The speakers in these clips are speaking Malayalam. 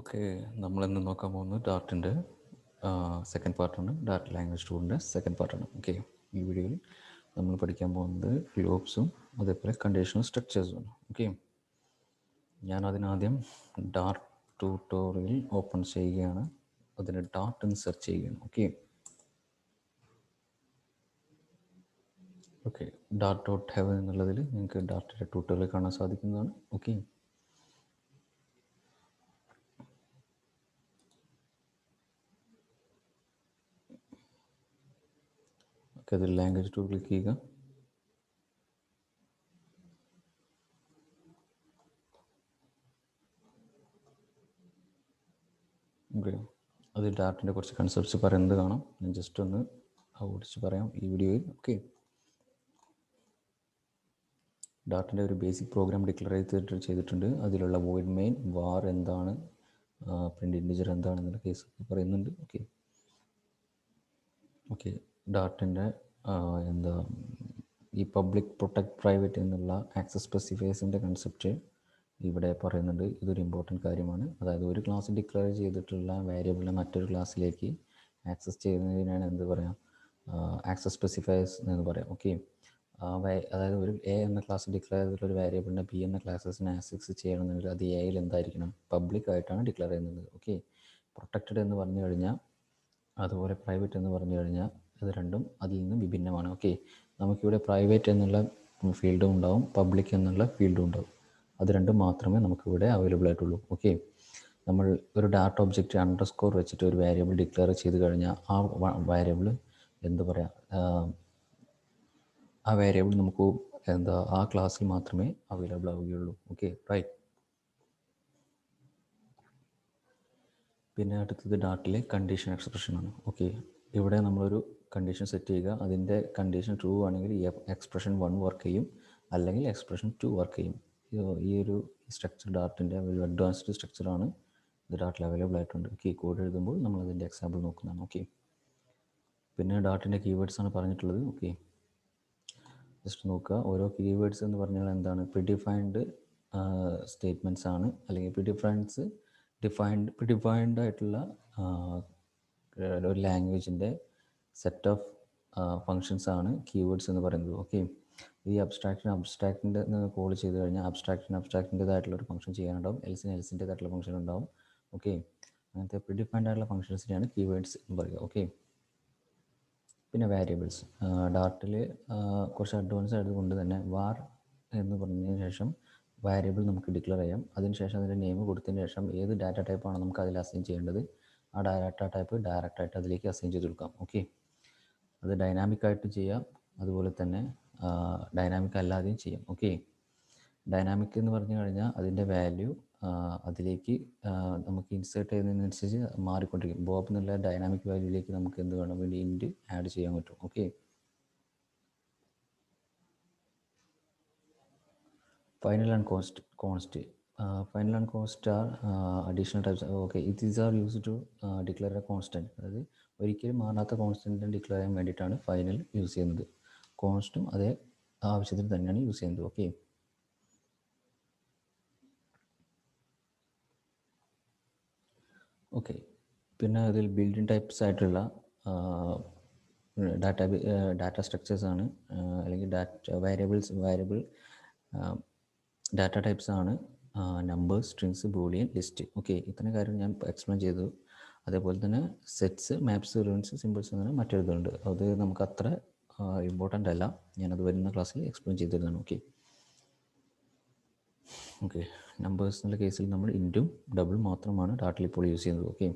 ഓക്കെ, നമ്മളിന്ന് നോക്കാൻ പോകുന്നത് ഡാർട്ടിൻ്റെ സെക്കൻഡ് പാർട്ടാണ്. ഡാർട്ട് ലാംഗ്വേജ് ടൂളിൻ്റെ സെക്കൻഡ് പാർട്ടാണ്. ഓക്കെ, ഈ വീഡിയോയിൽ നമ്മൾ പഠിക്കാൻ പോകുന്നത് ലൂപ്സും അതേപോലെ കണ്ടീഷണൽ സ്ട്രക്ചേഴ്സുമാണ്. ഓക്കെ, ഞാൻ അതിനാദ്യം ഡാർട്ട് ട്യൂട്ടോറിയൽ ഓപ്പൺ ചെയ്യുകയാണ്. അതിന് ഡാർട്ട് എന്ന് സെർച്ച് ചെയ്യുകയാണ്. ഓക്കെ, dart.heaven എന്നുള്ളതിൽ നിങ്ങൾക്ക് ഡാർട്ടിൻ്റെ ട്യൂട്ടോറിയൽ കാണാൻ സാധിക്കുന്നതാണ്. ഓക്കെ, അതിൽ ലാംഗ്വേജ് ടൂൾ ക്ലിക്ക് ചെയ്യുക. ഓക്കെ, അത് ഡാർട്ടിൻ്റെ കുറച്ച് കൺസെപ്റ്റ്സ് പറയുന്നത് കാണാം. ഞാൻ ജസ്റ്റ് ഒന്ന് ഓടിച്ച് പറയാം ഈ വീഡിയോയിൽ. ഓക്കെ, ഡാർട്ടിൻ്റെ ഒരു ബേസിക് പ്രോഗ്രാം ഡിക്ലെയർ ചെയ്തിട്ടുണ്ട്. അതിലുള്ള വോയിഡ് മെയിൻ, വാർ എന്താണ്, പ്രിൻ്റ് ഇൻറ്റിജർ എന്താണെന്നുള്ള കേസ് പറയുന്നുണ്ട്. ഓക്കെ, ഡാർട്ടിൻ്റെ ഈ പബ്ലിക് പ്രൊട്ടക്ട് പ്രൈവറ്റ് എന്നുള്ള ആക്സസ് സ്പെസിഫയേഴ്സിൻ്റെ കൺസെപ്റ്റ് ഇവിടെ പറയുന്നുണ്ട്. ഇതൊരു ഇമ്പോർട്ടൻറ്റ് കാര്യമാണ്. അതായത് ഒരു ക്ലാസ്സിൽ ഡിക്ലെയർ ചെയ്തിട്ടുള്ള വേരിയബിളിനെ മറ്റൊരു ക്ലാസ്സിലേക്ക് ആക്സസ് ചെയ്യുന്നതിനാണ് എന്ത് പറയാം, ആക്സസ് സ്പെസിഫയേഴ്സ് എന്ന് പറയാം. ഓക്കെ, അതായത് ഒരു എ എന്ന ക്ലാസ് ഡിക്ലെയർ ചെയ്തിട്ടുള്ള ഒരു വേരിയബിളിനെ ബി എന്ന ക്ലാസ്സസിനെ ആക്സസ് ചെയ്യണമെന്നുണ്ടെങ്കിൽ അത് എയിൽ എന്തായിരിക്കണം, പബ്ലിക് ആയിട്ടാണ് ഡിക്ലെയർ ചെയ്യുന്നത്. ഓക്കെ, പ്രൊട്ടക്റ്റഡ് എന്ന് പറഞ്ഞു കഴിഞ്ഞാൽ, അതുപോലെ പ്രൈവറ്റ് എന്ന് പറഞ്ഞു കഴിഞ്ഞാൽ ഇത് രണ്ടും അതിൽ നിന്ന് വിഭിന്നമാണ്. ഓക്കെ, നമുക്കിവിടെ പ്രൈവറ്റ് എന്നുള്ള ഫീൽഡും ഉണ്ടാവും, പബ്ലിക് എന്നുള്ള ഫീൽഡും ഉണ്ടാവും. അത് രണ്ടും മാത്രമേ നമുക്കിവിടെ അവൈലബിൾ ആയിട്ടുള്ളൂ. ഓക്കെ, നമ്മൾ ഒരു ഡാറ്റ ഒബ്ജക്റ്റ് അണ്ടർസ്കോർ വെച്ചിട്ട് ഒരു വേരിയബിൾ ഡിക്ലെയർ ചെയ്ത് കഴിഞ്ഞാൽ ആ വേരിയബിൾ എന്താ പറയുക, ആ വേരിയബിൾ നമുക്ക് ആ ക്ലാസ്സിൽ മാത്രമേ അവൈലബിൾ ആവുകയുള്ളൂ. Okay, right. പിന്നെ അടുത്തത് ഡാർട്ടിലെ കണ്ടീഷൻ എക്സ്പ്രഷനാണ്. ഓക്കെ, ഇവിടെ നമ്മളൊരു കണ്ടീഷൻ സെറ്റ് ചെയ്യുക. അതിൻ്റെ കണ്ടീഷൻ ട്രൂ ആണെങ്കിൽ എക്സ്പ്രഷൻ 1 വർക്ക് ചെയ്യും, അല്ലെങ്കിൽ എക്സ്പ്രഷൻ 2 വർക്ക് ചെയ്യും. ഈ ഒരു സ്ട്രക്ചർ ഡാർട്ടിൻ്റെ ഒരു അഡ്വാൻസ്ഡ് സ്ട്രക്ചറാണ്. ഇത് ഡാർട്ടിൽ അവൈലബിൾ ആയിട്ടുണ്ട്. ഓക്കെ, കോഡ് എഴുതുമ്പോൾ നമ്മളതിൻ്റെ എക്സാമ്പിൾ നോക്കുന്നതാണ്. ഓക്കെ, പിന്നെ ഡാർട്ടിൻ്റെ കീവേഡ്സാണ് പറഞ്ഞിട്ടുള്ളത്. ഓക്കെ, ജസ്റ്റ് നോക്കുക. ഓരോ കീവേഡ്സ് എന്ന് പറഞ്ഞാൽ എന്താണ്, പ്രിഡിഫൈൻഡ് സ്റ്റേറ്റ്മെൻറ്റ്സ് ആണ്, അല്ലെങ്കിൽ പ്രിഡിഫൈൻഡ് ആയിട്ടുള്ള ഒരു ലാംഗ്വേജിൻ്റെ സെറ്റ് ഓഫ് ഫങ്ഷൻസ് ആണ് കീവേഡ്സ് എന്ന് പറയുന്നത്. ഓക്കെ, ഈ അബ്സ്ട്രാക്റ്റിൻ്റെ കോൾ ചെയ്ത് കഴിഞ്ഞാൽ അബ്സ്ട്രാക്റ്റിൻ്റെതായിട്ടുള്ള ഒരു ഫംഗ്ഷൻ ചെയ്യാനുണ്ടാവും, എൽസിൻ്റെതായിട്ടുള്ള ഫംഗ്ഷൻ ഉണ്ടാവും. ഓക്കെ, അങ്ങനത്തെ പ്രിഡിഫൈൻഡ് ആയിട്ടുള്ള ഫംഗ്ഷൻസിനെയാണ് കീവേഡ്സ് എന്ന് പറയുക. ഓക്കെ, പിന്നെ വേരിയബിൾസ് ഡാർട്ടിൽ കുറച്ച് അഡ്വാൻസ് ആയതുകൊണ്ട് തന്നെ വാർ എന്ന് പറഞ്ഞതിന് ശേഷം വേരിയബിൾ നമുക്ക് ഡിക്ലെയർ ചെയ്യാം. അതിനുശേഷം അതിൻ്റെ നെയിം കൊടുത്തതിന് ശേഷം ഏത് ഡാറ്റ ടൈപ്പാണ് നമുക്ക് അതിൽ അസൈൻ ചെയ്യേണ്ടത്, ആ ഡാറ്റ ടൈപ്പ് ഡയറക്റ്റായിട്ട് അതിലേക്ക് അസൈൻ ചെയ്ത് കൊടുക്കാം. ഓക്കെ, അത് ഡൈനാമിക്കായിട്ട് ചെയ്യാം, അതുപോലെ തന്നെ ഡൈനാമിക് അല്ലാതെയും ചെയ്യാം. ഓക്കെ, ഡൈനാമിക് എന്ന് പറഞ്ഞു കഴിഞ്ഞാൽ അതിൻ്റെ വാല്യൂ അതിലേക്ക് നമുക്ക് ഇൻസേർട്ട് ചെയ്യുന്നതിനനുസരിച്ച് മാറിക്കൊണ്ടിരിക്കും. ബോബ് എന്നുള്ള ഡൈനാമിക് വാല്യൂയിലേക്ക് നമുക്ക് എന്ത് വേണം, വേണ്ടി ഇൻറ്റ് ആഡ് ചെയ്യാൻ പറ്റും. Okay, final and const final and const are additional types. Okay, these are used to declare a constant. അതായത് ഒരിക്കലും മാറാത്ത കോൺസ്റ്റൻറ്റിനെ ഡിക്ലെയർ ചെയ്യാൻ വേണ്ടിയിട്ടാണ് ഫൈനൽ യൂസ് ചെയ്യുന്നത്. കോൺസ്റ്റും അതേ ആവശ്യത്തിന് തന്നെയാണ് യൂസ് ചെയ്യുന്നത്. ഓക്കെ, ഓക്കെ, പിന്നെ അതിൽ ബിൽഡിംഗ് ടൈപ്സ് ആയിട്ടുള്ള ഡാറ്റ സ്ട്രക്ചേഴ്സ് ആണ്, അല്ലെങ്കിൽ വേരിയബിൾ ഡാറ്റ ടൈപ്സ് ആണ് numbers, strings, Boolean, list. Okay, ഇത്രയും കാര്യം ഞാൻ എക്സ്പ്ലെയിൻ ചെയ്തു. അതേപോലെ തന്നെ സെറ്റ്സ്, മാപ്സ്, റിവൻസ്, സിമ്പിൾസ് അങ്ങനെ മറ്റൊരിതുണ്ട്. അത് നമുക്ക് അത്ര ഇമ്പോർട്ടൻ്റ് അല്ല, ഞാനത് വരുന്ന ക്ലാസ്സിൽ എക്സ്പ്ലെയിൻ ചെയ്തിരുന്നതാണ്. ഓക്കെ, നമ്പേഴ്സ് എന്നുള്ള കേസിൽ നമ്മൾ ഇൻറ്റും ഡബിൾ മാത്രമാണ് ഡാർട്ടിൽ ഇപ്പോൾ യൂസ് ചെയ്യുന്നത്. ഓക്കെ,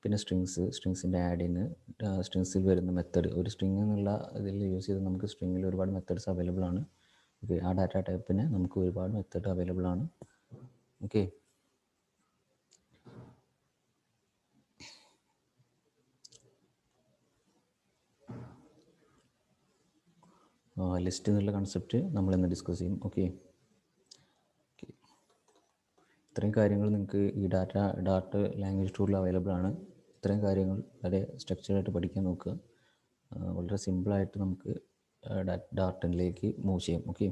പിന്നെ സ്ട്രിങ്സിൻ്റെ ആഡിന്, സ്ട്രിങ്സിൽ വരുന്ന മെത്തേഡ്, ഒരു സ്ട്രിങ് എന്നുള്ള ഇതിൽ യൂസ് ചെയ്ത് നമുക്ക് സ്ട്രിങ്ങിൽ ഒരുപാട് മെത്തേഡ്സ് അവൈലബിൾ ആണ്. ഓക്കെ, ആ ഡാറ്റ ടൈപ്പിന് നമുക്ക് ഒരുപാട് മെത്തേഡ് അവൈലബിൾ ആണ്. ഓക്കെ, ലിസ്റ്റ് എന്നുള്ള കൺസെപ്റ്റ് നമ്മൾ ഇന്ന് ഡിസ്കസ് ചെയ്യും. ഓക്കെ, ഇത്രയും കാര്യങ്ങൾ നിങ്ങൾക്ക് ഈ ഡാർട്ട് ലാംഗ്വേജ് ടൂളിൽ അവൈലബിൾ ആണ്. ഇത്രയും കാര്യങ്ങൾ വളരെ സ്ട്രക്ചറായിട്ട് പഠിക്കാൻ നോക്കുക. വളരെ സിമ്പിളായിട്ട് നമുക്ക് ഡാർട്ടിലേക്ക് മൂവ് ചെയ്യാം. ഓക്കെ,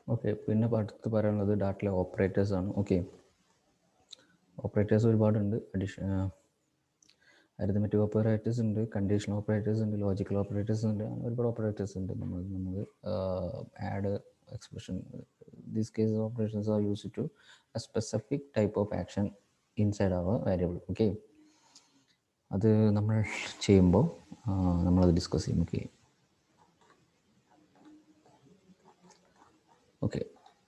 ഓക്കെ, പിന്നെ അടുത്ത് പറയാനുള്ളത് ഡാറ്റയിലെ ഓപ്പറേറ്റേഴ്സാണ്. ഓക്കെ, ഓപ്പറേറ്റേഴ്സ് ഒരുപാടുണ്ട്. അരിത്മെറ്റിക് ഓപ്പറേറ്റേഴ്സ് ഉണ്ട്, കണ്ടീഷണൽ ഓപ്പറേറ്റേഴ്സ് ഉണ്ട്, ലോജിക്കൽ ഓപ്പറേറ്റേഴ്സ് ഉണ്ട്, അങ്ങനെ ഒരുപാട് ഓപ്പറേറ്റേഴ്സ് ഉണ്ട്. നമ്മൾ add expression, these case operations are used to a specific type of action inside our variable. Okay, അത് നമ്മൾ ചെയ്യുമ്പോൾ നമ്മളത് ഡിസ്കസ് ചെയ്യും. ഓക്കെ ഓക്കെ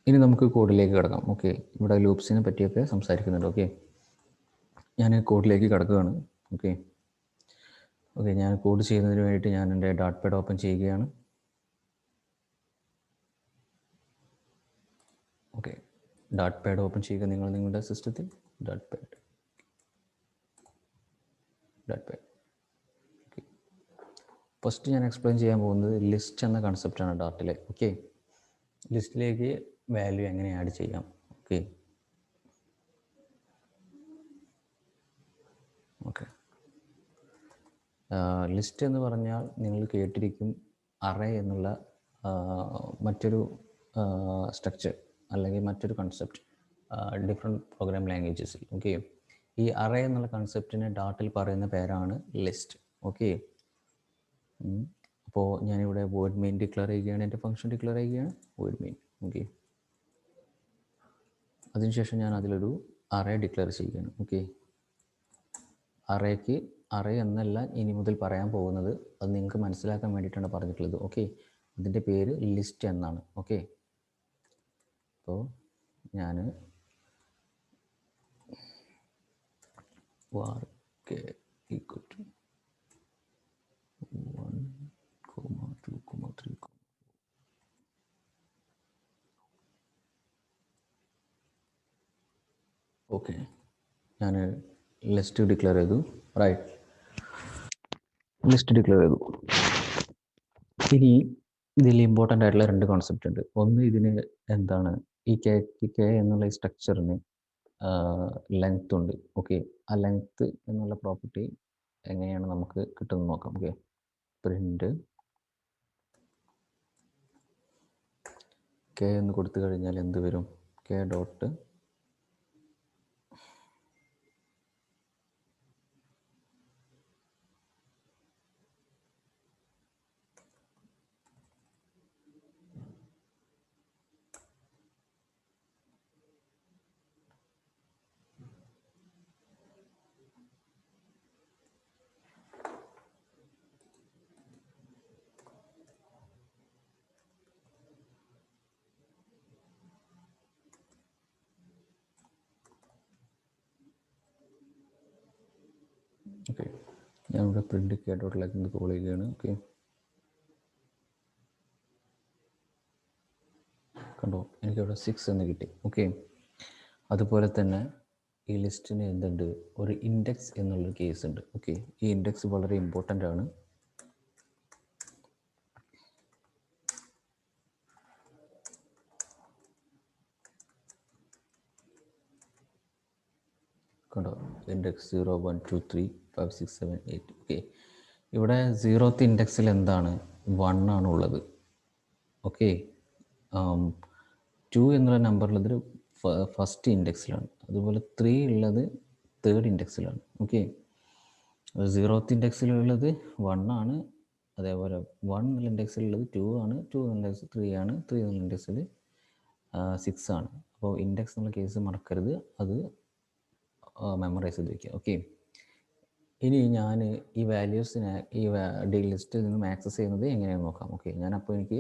ഇനി നമുക്ക് കോഡിലേക്ക് കിടക്കാം. ഓക്കെ, ഇവിടെ ലൂപ്സിനെ പറ്റിയൊക്കെ സംസാരിക്കുന്നുണ്ട്. ഓക്കെ, ഞാൻ കോഡിലേക്ക് കിടക്കുകയാണ്. ഓക്കെ ഓക്കെ ഞാൻ കോഡ് ചെയ്യുന്നതിന് വേണ്ടിയിട്ട് ഞാൻ എൻ്റെ ഡോട്ട് പാഡ് ഓപ്പൺ ചെയ്യുകയാണ്. ഓക്കെ, ഡോട്ട് പാഡ് ഓപ്പൺ ചെയ്യുക നിങ്ങൾ നിങ്ങളുടെ സിസ്റ്റത്തിൽ. ഡോട്ട് പാഡ് ഓക്കെ, ഫസ്റ്റ് ഞാൻ എക്സ്പ്ലെയിൻ ചെയ്യാൻ പോകുന്നത് ലിസ്റ്റ് എന്ന കൺസെപ്റ്റാണ് ഡാറ്റിലെ. ഓക്കെ, ലിസ്റ്റിലേക്ക് വാല്യൂ എങ്ങനെ ആഡ് ചെയ്യാം. ഓക്കെ ഓക്കെ ലിസ്റ്റ് എന്ന് പറഞ്ഞാൽ നിങ്ങൾ കേട്ടിരിക്കും അറേ എന്നുള്ള മറ്റൊരു സ്ട്രക്ചർ അല്ലെങ്കിൽ മറ്റൊരു കൺസെപ്റ്റ് ഡിഫറെൻറ്റ് പ്രോഗ്രാം ലാംഗ്വേജസിൽ. ഓക്കെ, ഈ അറേ എന്നുള്ള കൺസെപ്റ്റിനെ ഡാറ്റിൽ പറയുന്ന പേരാണ് ലിസ്റ്റ്. ഓക്കെ, അപ്പോൾ ഞാനിവിടെ വോയിഡ് മെയിൻ ഡിക്ലെയർ ചെയ്യുകയാണ്, എൻ്റെ ഫംഗ്ഷൻ ഡിക്ലെയർ ചെയ്യുകയാണ് വോയിഡ് മെയിൻ. ഓക്കെ, അതിനുശേഷം ഞാൻ അതിലൊരു അറേ ഡിക്ലെയർ ചെയ്യുകയാണ്. ഓക്കെ, അറേക്ക് അറേ എന്നല്ല ഇനി മുതൽ പറയാൻ പോകുന്നത്, അത് നിങ്ങൾക്ക് മനസ്സിലാക്കാൻ വേണ്ടിയിട്ടാണ് പറഞ്ഞിട്ടുള്ളത്. ഓക്കെ, അതിൻ്റെ പേര് ലിസ്റ്റ് എന്നാണ്. ഓക്കെ, അപ്പോൾ ഞാൻ var k equal to 1, 2, 3. Okay, ഞാൻ ലിസ്റ്റ് ഡിക്ലെയർ ചെയ്തു. റൈറ്റ്, ലിസ്റ്റ് ഡിക്ലെയർ ചെയ്തു. ഇനി ഇതിൽ ഇമ്പോർട്ടൻ്റ് ആയിട്ടുള്ള രണ്ട് കോൺസെപ്റ്റ് ഉണ്ട്. ഒന്ന്, ഇതിന് എന്താണ് ഈ കെ എന്നുള്ള ഈ സ്ട്രക്ചറിന് ലെങ്ത് ഉണ്ട്. ഓക്കെ, ആ ലെങ്ത് എന്നുള്ള പ്രോപ്പർട്ടി എങ്ങനെയാണ് നമുക്ക് കിട്ടുന്നത് നോക്കാം. ഓക്കെ, പ്രിൻ്റ് കെ എന്ന് കൊടുത്തു കഴിഞ്ഞാൽ എന്ത് വരും? കെ ഡോട്ട് ഓക്കെ, ഞാനിവിടെ പ്രിൻ്റ് കെ ഡോട്ടിലേക്ക് നിന്ന് കോൾ ചെയ്യുകയാണ്. ഓക്കെ, കണ്ടോ, എനിക്കവിടെ 6 എന്ന് കിട്ടി. ഓക്കെ, അതുപോലെ തന്നെ ഈ ലിസ്റ്റിന് എന്തുണ്ട്, ഒരു ഇൻഡെക്സ് എന്നുള്ളൊരു കേസ് ഉണ്ട്. ഓക്കെ, ഈ ഇൻഡെക്സ് വളരെ ഇമ്പോർട്ടൻ്റ് ആണ്. കണ്ടോ, ഇൻഡെക്സ് 0, 1, 2, 3, 5, 6, 7, 8. ഓക്കെ, ഇവിടെ 0th ഇൻഡെക്സിൽ എന്താണ്, 1 ആണ് ഉള്ളത്. ഓക്കെ, 2 എന്നുള്ള നമ്പറുള്ളത് ഫസ്റ്റ് ഇൻഡെക്സിലാണ്. അതുപോലെ 3 ഉള്ളത് തേർഡ് ഇൻഡെക്സിലാണ്. ഓക്കെ, 0th ഇൻഡെക്സിലുള്ളത് 1 ആണ്. അതേപോലെ 1 എന്നുള്ള ഇൻഡെക്സിലുള്ളത് 2 ആണ്. 2 എന്നുള്ള ഇൻഡെക്സ് 3 ആണ്. 3 എന്നുള്ള ഇൻഡെക്സിൽ 6 ആണ്. അപ്പോൾ ഇൻഡെക്സ് എന്നുള്ള കേസ് മറക്കരുത്, അത് മെമ്മറൈസ് ചെയ്ത് വയ്ക്കുക. ഓക്കെ, ഇനി ഞാൻ ഈ വാല്യൂസിനെ ഈ ലിസ്റ്റിൽ നിന്നും ആക്സസ് ചെയ്യുന്നത് എങ്ങനെയാണെന്ന് നോക്കാം. ഓക്കെ, ഞാനപ്പോൾ എനിക്ക്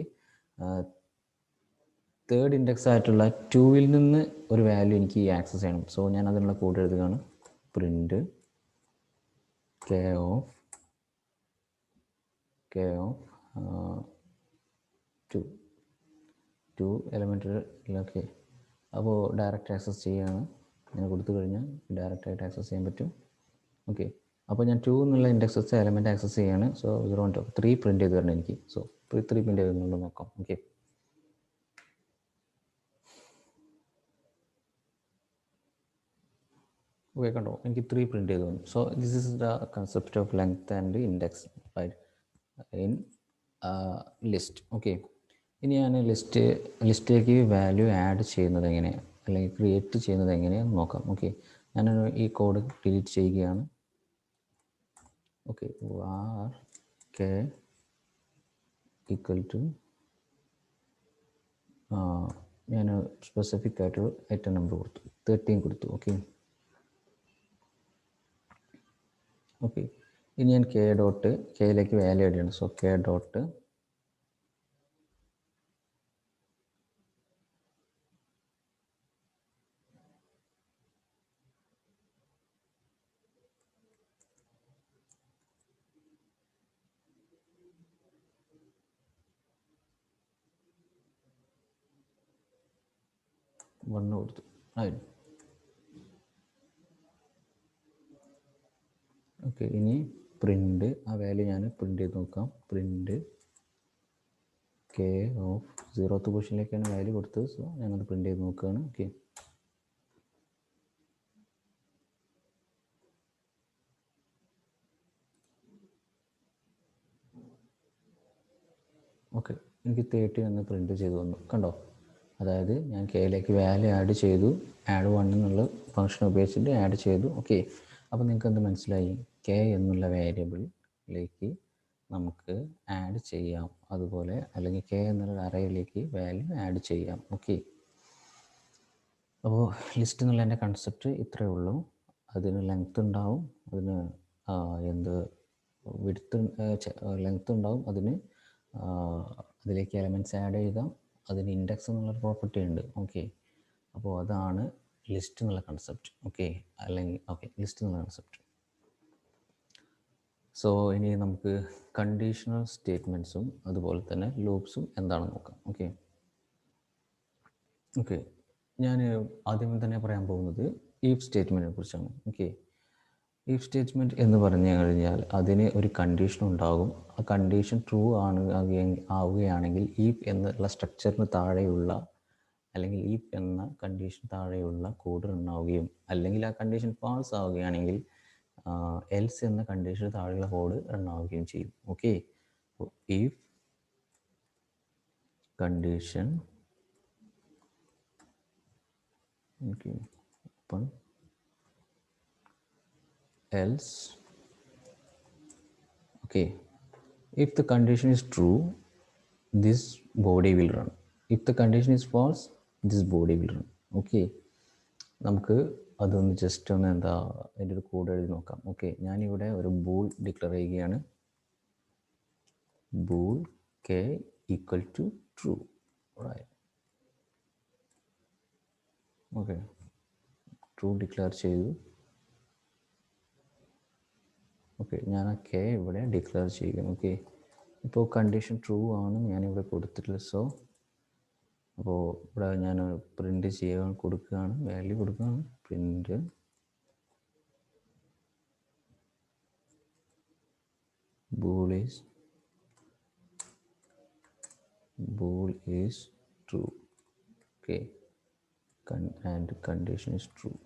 തേർഡ് ഇൻഡെക്സ് ആയിട്ടുള്ള 2-ൽ നിന്ന് ഒരു വാല്യൂ എനിക്ക് ആക്സസ് ചെയ്യണം. സോ ഞാൻ അതിനുള്ള കോഡ് എഴുതുകയാണ്. Print K of 2 എലമെൻറ്റിലൊക്കെ. അപ്പോൾ ഡയറക്റ്റ് ആക്സസ് ചെയ്യുകയാണ്. ഞാൻ കൊടുത്തു കഴിഞ്ഞാൽ ഡയറക്റ്റായിട്ട് ആക്സസ് ചെയ്യാൻ പറ്റും. ഓക്കെ, അപ്പോൾ ഞാൻ 2 എന്നുള്ള ഇൻഡെക്സ് എലമെൻറ്റ് ആക്സസ് ചെയ്യുകയാണ്. സോ 0, 3 പ്രിൻറ്റ് ചെയ്ത് തരണം എനിക്ക്. സോ 3 പ്രിൻറ്റ് ചെയ്തുകൊണ്ട് നോക്കാം. ഓക്കെ, ഓക്കെ കണ്ടോ, എനിക്ക് 3 പ്രിൻറ്റ് ചെയ്തു. So this is the concept of length and index right in list. Okay, ഇനി ഞാൻ ലിസ്റ്റിലേക്ക് വാല്യൂ ആഡ് ചെയ്യുന്നത് എങ്ങനെയാണ് അല്ലെങ്കിൽ ക്രിയേറ്റ് ചെയ്യുന്നത് എങ്ങനെയാണെന്ന് നോക്കാം. ഓക്കെ, ഞാൻ ഈ കോഡ് ഡിലീറ്റ് ചെയ്യുകയാണ്. Okay, var k equal to ഞാൻ സ്പെസിഫിക് ആയിട്ടൊരു ഐറ്റം നമ്പർ കൊടുത്തു, 13 കൊടുത്തു. ഓക്കെ, ഇനി ഞാൻ കെയിലേക്ക് വാല്യൂ ആഡ് ചെയ്യണം. സോ k ഡോട്ട് വണ്ണ് കൊടുത്തു. ആയിരുന്നു. ഓക്കെ, ഇനി പ്രിൻ്റ് ആ വാല്യൂ ഞാൻ പ്രിൻ്റ് ചെയ്ത് നോക്കാം. പ്രിൻ്റ് k ഓഫ് 0th പൊസിഷനിലേക്കാണ് വാല്യൂ കൊടുത്തത്. സോ ഞാനത് പ്രിൻ്റ് ചെയ്ത് നോക്കുകയാണ്. ഓക്കെ, എനിക്ക് 30 എന്ന് പ്രിൻ്റ് ചെയ്ത് വന്നു. കണ്ടോ? അതായത് ഞാൻ കെയിലേക്ക് വാല്യൂ ആഡ് ചെയ്തു, ആഡ് 1 എന്നുള്ള ഫംഗ്ഷൻ ഉപയോഗിച്ചിട്ട് ആഡ് ചെയ്തു. ഓക്കെ, അപ്പോൾ നിങ്ങൾക്ക് എന്ത് മനസ്സിലായി? കെ എന്നുള്ള വേരിയബിളിലേക്ക് നമുക്ക് ആഡ് ചെയ്യാം, അതുപോലെ അല്ലെങ്കിൽ കെ എന്നുള്ള അറേയിലേക്ക് വാല്യൂ ആഡ് ചെയ്യാം. ഓക്കെ, അപ്പോൾ ലിസ്റ്റ് എന്നുള്ള എൻ്റെ കൺസെപ്റ്റ് ഇത്രയേ ഉള്ളൂ. അതിന് ലെങ്ത് ഉണ്ടാവും, അതിന് വിഡ്ത്ത് ലെങ്ത് ഉണ്ടാവും, അതിലേക്ക് എലമെൻറ്റ്സ് ആഡ് ചെയ്യാം, അതിന് ഇൻഡെക്സ് എന്നുള്ളൊരു പ്രോപ്പർട്ടി ഉണ്ട്. ഓക്കെ, അപ്പോൾ അതാണ് ലിസ്റ്റ് എന്നുള്ള കൺസെപ്റ്റ്. ലിസ്റ്റ് എന്നുള്ള കൺസെപ്റ്റ്. സോ ഇനി നമുക്ക് കണ്ടീഷണൽ സ്റ്റേറ്റ്മെൻറ്റ്സും അതുപോലെ തന്നെ ലൂപ്സും എന്താണെന്ന് നോക്കാം. ഓക്കെ, ഞാൻ ആദ്യം തന്നെ പറയാൻ പോകുന്നത് ഈഫ് സ്റ്റേറ്റ്മെൻറ്റിനെ കുറിച്ചാണ്. ഈഫ് സ്റ്റേറ്റ്മെൻറ്റ് എന്ന് പറഞ്ഞു കഴിഞ്ഞാൽ അതിന് ഒരു കണ്ടീഷൻ ഉണ്ടാകും. ആ കണ്ടീഷൻ ട്രൂ ആവുകയാണെങ്കിൽ ഈഫ് എന്നുള്ള സ്ട്രക്ചറിന് താഴെയുള്ള അല്ലെങ്കിൽ ഈഫ് എന്ന കണ്ടീഷൻ താഴെയുള്ള കോഡ് റൺ ആവുകയും, അല്ലെങ്കിൽ ആ കണ്ടീഷൻ ഫാൾസ് ആവുകയാണെങ്കിൽ എൽസ് എന്ന കണ്ടീഷൻ താഴെയുള്ള കോഡ് റൺ ആവുകയും ചെയ്യും. Okay, if condition open else, okay, if the condition is true this body will run, if the condition is false this body will run. Okay, നമുക്ക് അതൊന്ന് ജസ്റ്റ് ഒന്ന് അതിൻ്റെ ഒരു കോഡ് എഴുതി നോക്കാം. ഓക്കെ, ഞാനിവിടെ ഒരു ബൂൾ ഡിക്ലെയർ ചെയ്യുകയാണ്. Bool k equal to true. Okay, true declare ചെയ്തു. ഓക്കെ, ഞാൻ ആ k ഇവിടെ ഡിക്ലെയർ ചെയ്യുകയാണ്. ഓക്കെ, ഇപ്പോൾ കണ്ടീഷൻ ട്രൂ ആണ് ഞാനിവിടെ കൊടുത്തിട്ടുള്ളത്. സോ അപ്പോൾ ഇവിടെ ഞാൻ പ്രിൻ്റ് കൊടുക്കുകയാണ്, വാല്യൂ കൊടുക്കുകയാണ്. Print bool is true. Okay, and condition is true.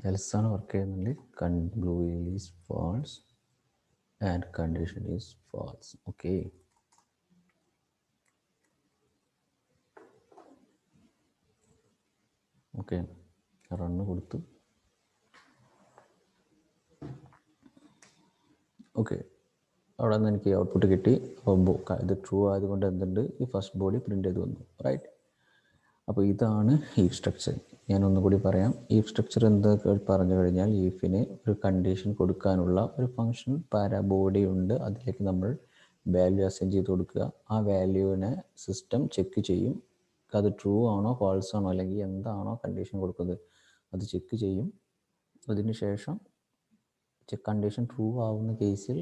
else ആണ് വർക്ക് ചെയ്യുന്നുണ്ട്. blue is false and condition is false. Okay, run കൊടുത്തു. ഓക്കെ, അവിടെ നിന്ന് എനിക്ക് ഔട്ട്പുട്ട് കിട്ടി. അപ്പോൾ ഇത് ട്രൂ ആയതുകൊണ്ട് എന്തുണ്ട്, ഈ ഫസ്റ്റ് ബോഡി പ്രിൻ്റ് ചെയ്ത് വന്നു. റൈറ്റ്, അപ്പോൾ ഇതാണ് ഈഫ് സ്ട്രക്ചർ. ഞാൻ ഒന്നുകൂടി പറയാം. ഈഫ് സ്ട്രക്ചർ എന്തൊക്കെ പറഞ്ഞു കഴിഞ്ഞാൽ, ഈഫിന് ഒരു കണ്ടീഷൻ കൊടുക്കാനുള്ള ഒരു ഫംഗ്ഷൻ ബോഡി ഉണ്ട്. അതിലേക്ക് നമ്മൾ വാല്യൂ അസൈൻ ചെയ്ത് കൊടുക്കുക. ആ വാല്യൂവിനെ സിസ്റ്റം ചെക്ക് ചെയ്യും, അത് ട്രൂ ആണോ ഫാൾസ് ആണോ അല്ലെങ്കിൽ എന്താണോ കണ്ടീഷൻ കൊടുക്കുന്നത് അത് ചെക്ക് ചെയ്യും. അതിനുശേഷം കണ്ടീഷൻ ട്രൂ ആവുന്ന കേസിൽ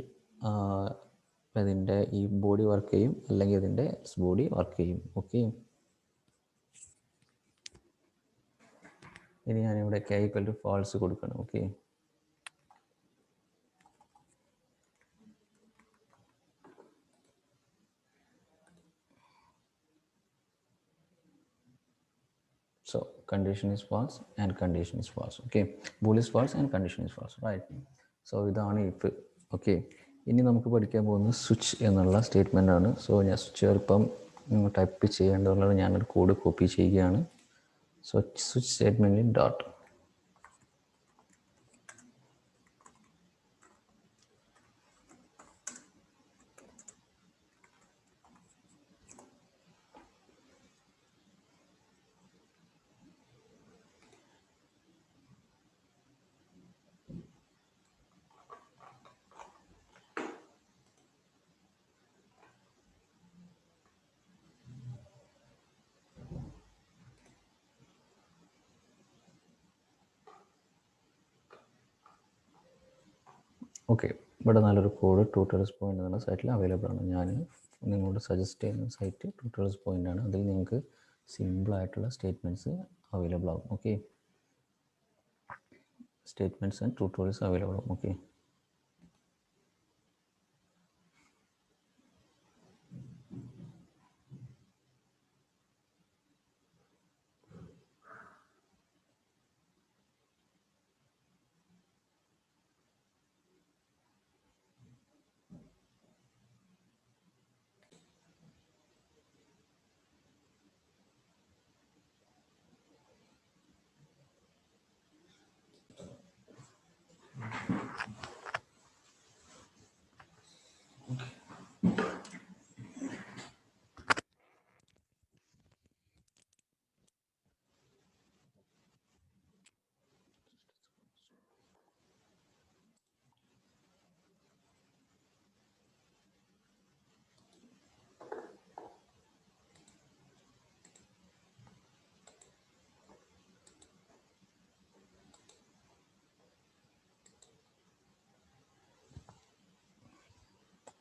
അതിൻ്റെ ഈ ബോഡി വർക്ക് ചെയ്യും, അല്ലെങ്കിൽ അതിൻ്റെ എൽസ് ബോഡി വർക്ക് ചെയ്യും. ഓക്കെ, ഇനി ഞാനിവിടെ k ഈക്വൽ ടു ഫാൾസ് കൊടുക്കണം. Okay, So condition is false and condition is false. Okay, bool is false and condition is false, right? So ഇതാണ് if. ഓക്കെ, ഇനി നമുക്ക് പഠിക്കാൻ പോകുന്നത് സ്വിച്ച് എന്നുള്ള സ്റ്റേറ്റ്മെൻ്റ് ആണ്. സോ ഞാൻ സ്വിച്ച് ഇപ്പം ടൈപ്പ് ചെയ്യേണ്ടതുള്ളത് ഞാനൊരു കോഡ് കോപ്പി ചെയ്യുകയാണ്. സോ സ്വിച്ച് സ്റ്റേറ്റ്മെൻറ്റിൽ ഡോട്ട്. ഓക്കെ, ഇവിടെ നല്ലൊരു കോഡ് ട്യൂട്ടോറിയൽസ് പോയിൻ്റ് എന്നുള്ള സൈറ്റിൽ അവൈലബിൾ ആണ്. ഞാൻ നിങ്ങളോട് സജസ്റ്റ് ചെയ്യുന്ന സൈറ്റ് ട്യൂട്ടോറിയൽസ് പോയിൻ്റ് ആണ്. അതിൽ നിങ്ങൾക്ക് സിമ്പിളായിട്ടുള്ള സ്റ്റേറ്റ്മെൻറ്റ്സ് അവൈലബിൾ ആകും. Okay, statements and tutorials available ആകും. Okay,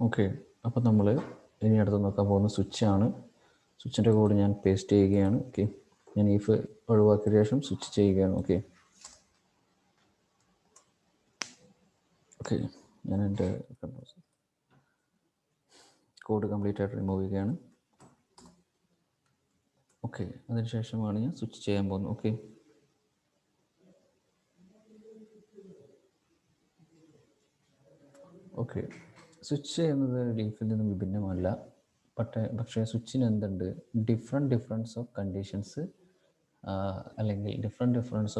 okay. അപ്പോൾ നമ്മൾ ഇനി അടുത്ത് നോക്കാൻ പോകുന്ന സ്വിച്ചാണ്. സ്വിച്ചിൻ്റെ കോഡ് ഞാൻ പേസ്റ്റ് ചെയ്യുകയാണ്. ഓക്കെ, ഞാൻ ഈഫ് ഒഴിവാക്കിയ ശേഷം സ്വിച്ച് ചെയ്യുകയാണ്. ഓക്കെ ഓക്കെ ഞാൻ എൻ്റെ കോഡ് കംപ്ലീറ്റ് ആയിട്ട് റിമൂവ് ചെയ്യുകയാണ്. ഓക്കെ, അതിനുശേഷമാണ് ഞാൻ സ്വിച്ച് ചെയ്യാൻ പോകുന്നത്. ഓക്കെ, ഓക്കെ സ്വിച്ച് എന്നത് ലീഫിൽ നിന്നും വിഭിന്നമല്ല. പക്ഷേ സ്വിച്ചിന് എന്തുണ്ട്, ഡിഫറൻസ് ഓഫ് കണ്ടീഷൻസ് അല്ലെങ്കിൽ ഡിഫറൻസ്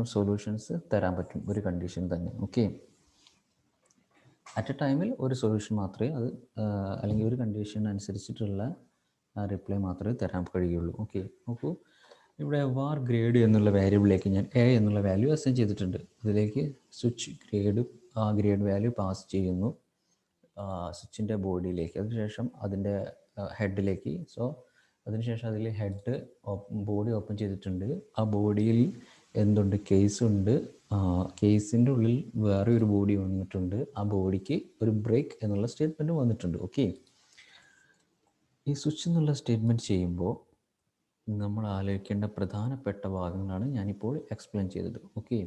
ഓഫ് സൊല്യൂഷൻസ് തരാൻ പറ്റും ഒരു കണ്ടീഷൻ തന്നെ. ഓക്കെ, അറ്റ് എ ടൈമിൽ ഒരു സൊല്യൂഷൻ മാത്രമേ അത് അല്ലെങ്കിൽ ഒരു കണ്ടീഷൻ അനുസരിച്ചിട്ടുള്ള റിപ്ലൈ മാത്രമേ തരാൻ കഴിയുള്ളൂ. ഓക്കെ, നോക്കൂ, ഇവിടെ വാർ ഗ്രേഡ് എന്നുള്ള വാല്യൂബിളിലേക്ക് ഞാൻ എ എന്നുള്ള വാല്യൂ അസൈൻ ചെയ്തിട്ടുണ്ട്. അതിലേക്ക് സ്വിച്ച് ഗ്രേഡ് വാല്യൂ പാസ് ചെയ്യുന്നു സ്വിച്ചിൻ്റെ ബോഡിയിലേക്ക്. അതിനുശേഷം അതിൻ്റെ ഹെഡിലേക്ക്. സോ അതിനുശേഷം അതിൽ ഹെഡ് ബോഡി ഓപ്പൺ ചെയ്തിട്ടുണ്ട്. ആ ബോഡിയിൽ എന്തുണ്ട്, കേസ് ഉണ്ട്. കേസിൻ്റെ ഉള്ളിൽ വേറെ ഒരു ബോഡി വന്നിട്ടുണ്ട്. ആ ബോഡിക്ക് ഒരു ബ്രേക്ക് എന്നുള്ള സ്റ്റേറ്റ്മെൻറ്റ് വന്നിട്ടുണ്ട്. ഓക്കെ, ഈ സ്വിച്ച് എന്നുള്ള സ്റ്റേറ്റ്മെൻറ്റ് ചെയ്യുമ്പോൾ നമ്മൾ ആലോചിക്കേണ്ട പ്രധാനപ്പെട്ട ഭാഗങ്ങളാണ് ഞാനിപ്പോൾ എക്സ്പ്ലെയിൻ ചെയ്തത്. ഓക്കെ,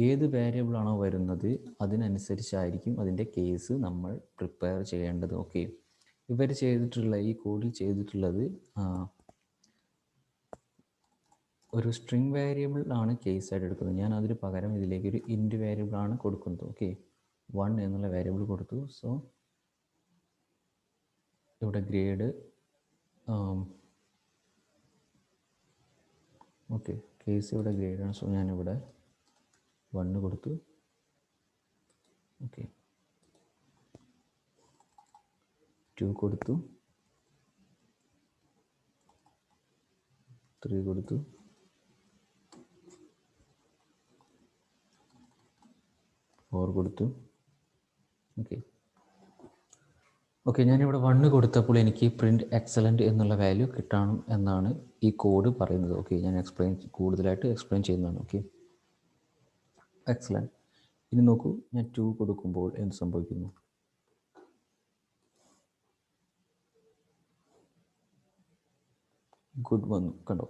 ഏത് വേരിയബിളാണോ വരുന്നത് അതിനനുസരിച്ചായിരിക്കും അതിൻ്റെ കേസ് നമ്മൾ പ്രിപ്പയർ ചെയ്യേണ്ടത്. ഓക്കെ, ഇവർ ചെയ്തിട്ടുള്ള ഈ കോഡിൽ ചെയ്തിട്ടുള്ളത് ഒരു സ്ട്രിങ് വേരിയബിൾ ആണ് കേസായിട്ട് എടുക്കുന്നത്. ഞാൻ അതിന് പകരം ഇതിലേക്ക് ഒരു ഇൻറ്റ് വേരിയബിളാണ് കൊടുക്കുന്നത്. ഓക്കെ, 1 എന്നുള്ള വേരിയബിൾ കൊടുത്തു. സോ ഇവിടെ ഗ്രേഡ് ഓക്കെ, കേസ് ഇവിടെ ഗ്രേഡാണ്. സോ ഞാനിവിടെ 1 കൊടുത്തു. ഓക്കെ, 2 കൊടുത്തു, 3 കൊടുത്തു, 4 കൊടുത്തു. ഓക്കെ ഓക്കെ ഞാനിവിടെ 1 കൊടുത്തപ്പോൾ എനിക്ക് പ്രിൻറ്റ് എക്സലൻറ്റ് എന്നുള്ള വാല്യൂ കിട്ടണം എന്നാണ് ഈ കോഡ് പറയുന്നത്. ഓക്കെ, ഞാൻ കൂടുതലായിട്ട് എക്സ്പ്ലെയിൻ ചെയ്യുന്നതാണ്. Okay, excellent. ഇനി നോക്കൂ, ഞാൻ 2 കൊടുക്കുമ്പോൾ എന്ത് സംഭവിക്കുന്നു? ഗുഡ് വന്നു, കണ്ടോ?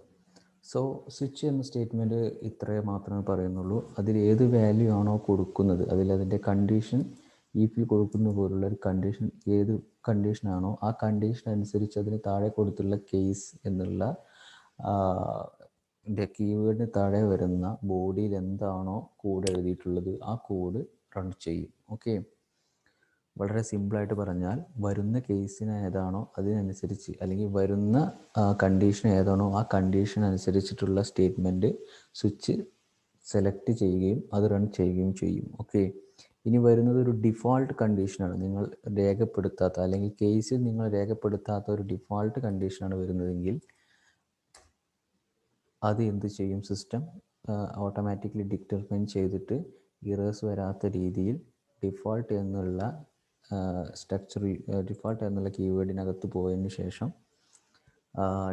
സോ സ്വിച്ച് എന്ന സ്റ്റേറ്റ്മെൻറ്റ് ഇത്രയേ മാത്രമേ പറയുന്നുള്ളൂ. അതിൽ ഏത് വാല്യൂ ആണോ കൊടുക്കുന്നത് അതിൽ അതിൻ്റെ കണ്ടീഷൻ ഈഫിൽ കൊടുക്കുന്ന പോലുള്ള ഒരു കണ്ടീഷൻ ഏത് കണ്ടീഷനാണോ ആ കണ്ടീഷൻ അനുസരിച്ച് അതിന് താഴെ കൊടുത്തുള്ള കേസ് എന്നുള്ള കീവേഡിന് താഴെ വരുന്ന ബോഡിയിൽ എന്താണോ കോഡ് എഴുതിയിട്ടുള്ളത് ആ കോഡ് റൺ ചെയ്യും. ഓക്കെ, വളരെ സിമ്പിളായിട്ട് പറഞ്ഞാൽ വരുന്ന കേസിന് ഏതാണോ അതിനനുസരിച്ച്, അല്ലെങ്കിൽ വരുന്ന കണ്ടീഷൻ ഏതാണോ ആ കണ്ടീഷൻ അനുസരിച്ചിട്ടുള്ള സ്റ്റേറ്റ്മെൻറ്റ് സ്വിച്ച് സെലക്ട് ചെയ്യുകയും അത് റൺ ചെയ്യുകയും ചെയ്യും. ഓക്കെ, ഇനി വരുന്നത് ഒരു ഡിഫോൾട്ട് കണ്ടീഷനാണ്. നിങ്ങൾ രേഖപ്പെടുത്താത്ത, അല്ലെങ്കിൽ കേസിൽ നിങ്ങൾ രേഖപ്പെടുത്താത്ത ഒരു ഡിഫോൾട്ട് കണ്ടീഷനാണ് വരുന്നതെങ്കിൽ അത് എന്ത് ചെയ്യും? സിസ്റ്റം ഓട്ടോമാറ്റിക്കലി ഡിറ്റർമൈൻ ചെയ്തിട്ട് ഇറേഴ്സ് വരാത്ത രീതിയിൽ ഡിഫോൾട്ട് എന്നുള്ള ഡിഫോൾട്ട് എന്നുള്ള കീവേഡിനകത്ത് പോയതിന് ശേഷം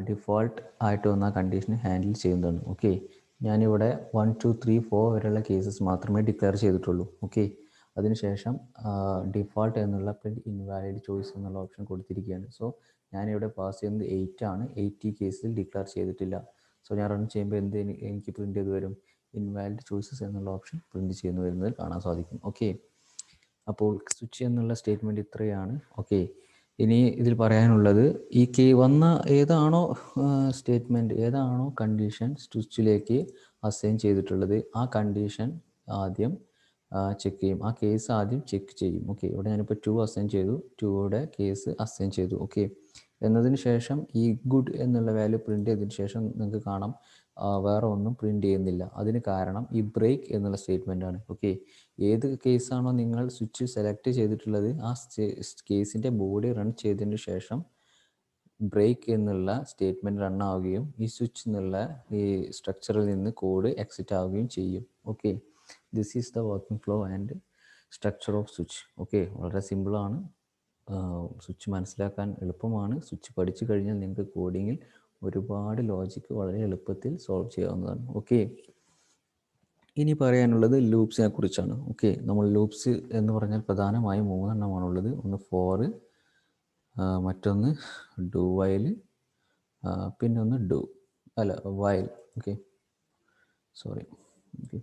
ഡിഫോൾട്ട് ആയിട്ട് വന്ന കണ്ടീഷന് ഹാൻഡിൽ ചെയ്യുന്നതാണ്. ഓക്കെ, ഞാനിവിടെ 1 2 3 4 വരെയുള്ള കേസസ് മാത്രമേ ഡിക്ലെയർ ചെയ്തിട്ടുള്ളൂ. ഓക്കെ, അതിനുശേഷം ഡിഫോൾട്ട് എന്നുള്ള പ്രിൻറ്റ് ഇൻവാലിഡ് ചോയ്സ് എന്നുള്ള ഓപ്ഷൻ കൊടുത്തിരിക്കുകയാണ്. സോ ഞാനിവിടെ പാസ് ചെയ്യുന്നത് 8 ആണ്. 8 കേസിൽ ഡിക്ലെയർ ചെയ്തിട്ടില്ല. സോ ഞാൻ റൺ ചെയ്യുമ്പോൾ എനിക്ക് പ്രിൻറ്റ് ചെയ്ത് വരും? ഇൻവാലിഡ് ചോയ്സസ് എന്നുള്ള ഓപ്ഷൻ പ്രിൻറ്റ് ചെയ്യുന്നു വരുന്നത് കാണാൻ സാധിക്കും. ഓക്കെ, അപ്പോൾ സ്വിച്ച് എന്നുള്ള സ്റ്റേറ്റ്മെൻറ്റ് ഇത്രയാണ്. ഓക്കെ, ഇനി ഇതിൽ പറയാനുള്ളത് ഈ വന്ന ഏതാണോ സ്റ്റേറ്റ്മെൻറ്റ്, ഏതാണോ കണ്ടീഷൻ സ്വിച്ചിലേക്ക് അസൈൻ ചെയ്തിട്ടുള്ളത് ആ കണ്ടീഷൻ ആദ്യം ചെക്ക് ചെയ്യും. ആ കേസ് ആദ്യം ചെക്ക് ചെയ്യും. ഓക്കെ, ഇവിടെ ഞാനിപ്പോൾ 2 അസൈൻ ചെയ്തു, 2യുടെ കേസ് അസൈൻ ചെയ്തു. ഓക്കെ, എന്നതിന് ശേഷം ഈ ഗുഡ് എന്നുള്ള വാല്യൂ പ്രിൻറ്റ് ചെയ്തതിന് ശേഷം നിങ്ങൾക്ക് കാണാം വേറെ ഒന്നും പ്രിൻറ്റ് ചെയ്യുന്നില്ല. അതിന് കാരണം ഈ ബ്രേക്ക് എന്നുള്ള സ്റ്റേറ്റ്മെൻ്റ് ആണ്. ഓക്കെ, ഏത് കേസാണോ നിങ്ങൾ സ്വിച്ച് സെലക്ട് ചെയ്തിട്ടുള്ളത് ആ കേസിൻ്റെ ബോഡി റൺ ചെയ്തതിന് ശേഷം ബ്രേക്ക് എന്നുള്ള സ്റ്റേറ്റ്മെൻറ്റ് റൺ ആവുകയും ഈ സ്വിച്ച് എന്നുള്ള ഈ സ്ട്രക്ചറിൽ നിന്ന് കോഡ് എക്സിറ്റ് ആവുകയും ചെയ്യും. Okay, this is the working flow and structure off switch. Okay, വളരെ സിമ്പിളാണ്. സ്വിച്ച് മനസ്സിലാക്കാൻ എളുപ്പമാണ്. സ്വിച്ച് പഠിച്ചു കഴിഞ്ഞാൽ നിങ്ങൾക്ക് കോഡിങ്ങിൽ ഒരുപാട് ലോജിക്ക് വളരെ എളുപ്പത്തിൽ സോൾവ് ചെയ്യാവുന്നതാണ്. ഓക്കെ, ഇനി പറയാനുള്ളത് ലൂപ്സിനെ കുറിച്ചാണ്. ഓക്കെ, നമ്മൾ ലൂപ്സ് എന്ന് പറഞ്ഞാൽ പ്രധാനമായും 3 എണ്ണമാണുള്ളത്. ഒന്ന് ഫോർ, മറ്റൊന്ന് ഡു വൈൽ, പിന്നെ ഒന്ന് while. Okay, sorry. Okay,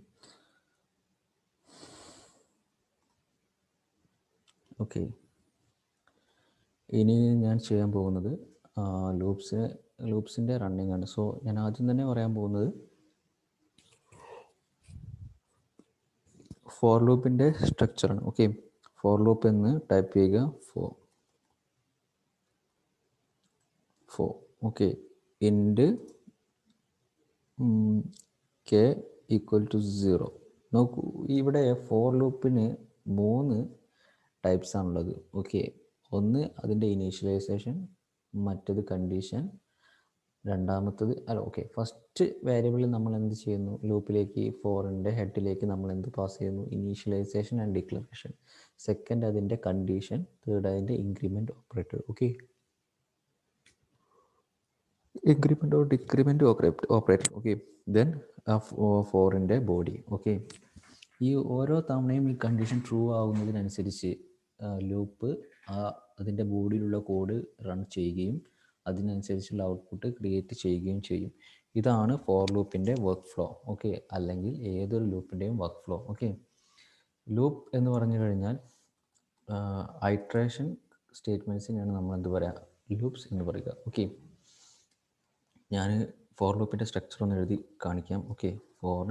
okay, ഇനി ഞാൻ ചെയ്യാൻ പോകുന്നത് ലൂപ്സിൻ്റെ റണ്ണിങ് ആണ്. സോ ഞാൻ ആദ്യം തന്നെ പറയാൻ പോകുന്നത് ഫോർ ലൂപ്പിൻ്റെ സ്ട്രക്ചറാണ്. ഓക്കെ, ഫോർ ലൂപ്പ് എന്ന് ടൈപ്പ് ചെയ്യുക. ഫോർ. ഓക്കെ, ഇൻഡ് കെ ഈക്വൽ ടു 0. നോക്കൂ, ഇവിടെ ഫോർ ലൂപ്പിന് 3 ടൈപ്സ് ആണുള്ളത്. ഓക്കെ, ഒന്ന് അതിൻ്റെ ഇനീഷ്യലൈസേഷൻ, മറ്റത് കണ്ടീഷൻ, രണ്ടാമത്തത് ഓക്കെ, ഫസ്റ്റ് വേരിയബിളിൽ നമ്മൾ എന്ത് ചെയ്യുന്നു? ലൂപ്പിലേക്ക് ഫോറിൻ്റെ ഹെഡിലേക്ക് നമ്മൾ എന്ത് പാസ് ചെയ്യുന്നു? Initialisation and declaration. സെക്കൻഡ് അതിൻ്റെ കണ്ടീഷൻ, തേർഡ് അതിൻ്റെ increment operator. Okay, increment or decrement operator. Okay, then ഫോറിൻ്റെ ബോഡി. ഓക്കെ, ഈ ഓരോ തവണയും ഈ കണ്ടീഷൻ ട്രൂ ആകുന്നതിനനുസരിച്ച് ലൂപ്പ് അതിൻ്റെ ബോഡിയിലുള്ള കോഡ് റൺ ചെയ്യുകയും അതിനനുസരിച്ചുള്ള ഔട്ട്പുട്ട് ക്രിയേറ്റ് ചെയ്യുകയും ചെയ്യും. ഇതാണ് ഫോർ ലൂപ്പിൻ്റെ വർക്ക് ഫ്ലോ. ഓക്കെ, അല്ലെങ്കിൽ ഏതൊരു ലൂപ്പിൻ്റെയും വർക്ക് ഫ്ലോ. ഓക്കെ, ലൂപ്പ് എന്ന് പറഞ്ഞു കഴിഞ്ഞാൽ ഐട്രേഷൻ സ്റ്റേറ്റ്മെൻറ്റ്സിനാണ് നമ്മൾ എന്ത് പറയുക? ലൂപ്സ് എന്ന് പറയുക. ഓക്കെ, ഞാൻ ഫോർ ലൂപ്പിൻ്റെ സ്ട്രക്ചർ ഒന്ന് എഴുതി കാണിക്കാം. ഓക്കെ, ഫോർ,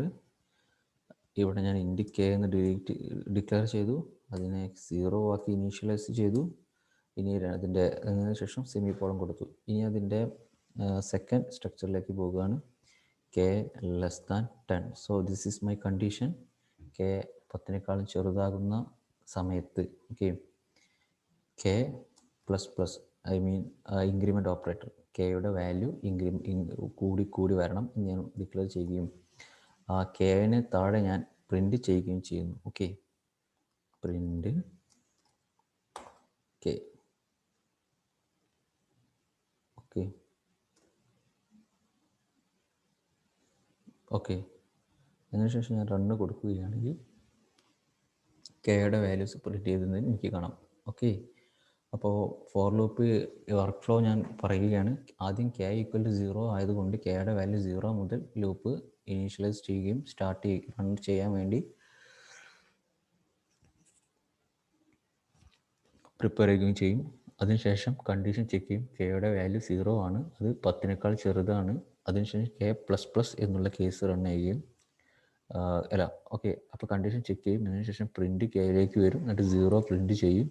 ഇവിടെ ഞാൻ ഇൻഡ് കെ എന്ന് ഡിക്ലെയർ ചെയ്തു, അതിനെ 0 ആക്കി ഇനീഷ്യലൈസ് ചെയ്തു. ഇനി അതിൻ്റെ ശേഷം സെമി കോളൻ കൊടുത്തു. ഇനി അതിൻ്റെ സെക്കൻഡ് സ്ട്രക്ചറിലേക്ക് പോവുകയാണ്. K less than 10. So this is my condition. K 10നേക്കാളും ചെറുതാകുന്ന സമയത്ത് okay k plus plus increment operator കെയുടെ വാല്യൂ കൂടി വരണം എന്ന് ഞാൻ ഡിക്ലെയർ ചെയ്യുകയും ആ കെന് താഴെ ഞാൻ പ്രിൻറ്റ് ചെയ്യുകയും ചെയ്യുന്നു. Okay, print K. Okay, okay, അതിനുശേഷം ഞാൻ റണ്ണ് കൊടുക്കുകയാണെങ്കിൽ കെയുടെ വാല്യൂസ് പ്രിൻറ്റ് ചെയ്തതെന്ന് എനിക്ക് കാണാം. ഓക്കെ, അപ്പോൾ ഫോർ ലൂപ്പ് വർക്ക് ഫ്ലോ ഞാൻ പറയുകയാണ്. ആദ്യം കെ ഈക്വൽ ടു 0 ആയതുകൊണ്ട് കെയുടെ വാല്യൂ 0 മുതൽ ലൂപ്പ് ഇനീഷ്യലൈസ് ചെയ്യുകയും റൺ ചെയ്യാൻ വേണ്ടി പ്രിപ്പയർ ചെയ്യുകയും ചെയ്യും. അതിനുശേഷം കണ്ടീഷൻ ചെക്ക് ചെയ്യും. കെയുടെ വാല്യൂ 0 ആണ്, അത് 10നേക്കാൾ ചെറുതാണ്. അതിനുശേഷം കെ പ്ലസ് പ്ലസ് എന്നുള്ള കേസ് റൺ ചെയ്യുകയും അല്ല ഓക്കെ, അപ്പോൾ കണ്ടീഷൻ ചെക്ക് ചെയ്യും. അതിനുശേഷം പ്രിൻറ്റ് കെയിലേക്ക് വരും, എന്നിട്ട് 0 പ്രിൻറ്റ് ചെയ്യും.